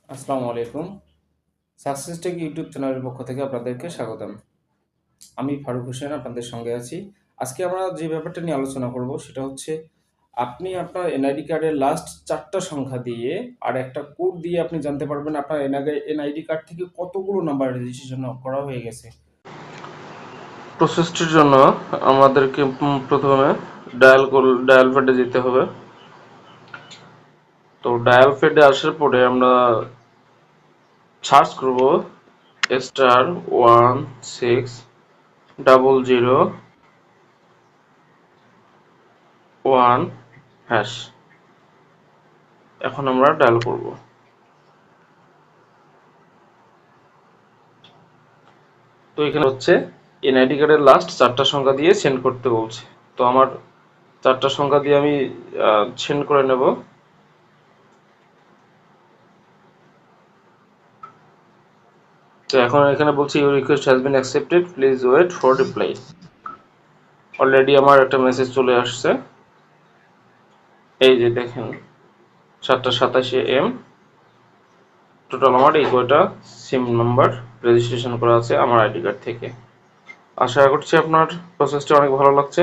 আসসালামু আলাইকুম। Success take YouTube চ্যানেলের পক্ষ থেকে আপনাদেরকে স্বাগতম। আমি ফারুক হোসেন আপনাদের সঙ্গে আছি। আজকে আমরা যে ব্যাপারটা নিয়ে আলোচনা করব সেটা হচ্ছে আপনি আপনার এনআইডি কার্ডের লাস্ট ৪ টা সংখ্যা দিয়ে আর একটা কোড দিয়ে আপনি জানতে পারবেন আপনার এনআইডি কার্ড থেকে কতগুলো নাম্বার রেজিস্ট্রেশন করা হয়ে গেছে। প্রসেসটির জন্য আমাদেরকে প্রথমে ডায়াল প্যাডে যেতে হবে। তো ডায়াল প্যাডে আসার পরে আমরা সার্চ করব *1600*1#। এখন আমরা ডায়াল করব। তো এখানে হচ্ছে এনআইডি কার্ডের লাস্ট 4টা সংখ্যা দিয়ে সেন্ড করতে বলছে। তো আমার 4টা সংখ্যা দিয়ে আমি সেন্ড করে নেব। তো এখন এখানে বলছি your request has been accepted, please wait for reply. Already আমার একটা মেসেজ চলে আসছে। এই যে দেখেন 7:87 AM। টোটাল আমার এই কয়টা সিম নাম্বার রেজিস্ট্রেশন করা আছে আমার আইডি কার্ড থেকে। আশা করছি আপনার প্রসেসটা অনেক ভালো লাগছে।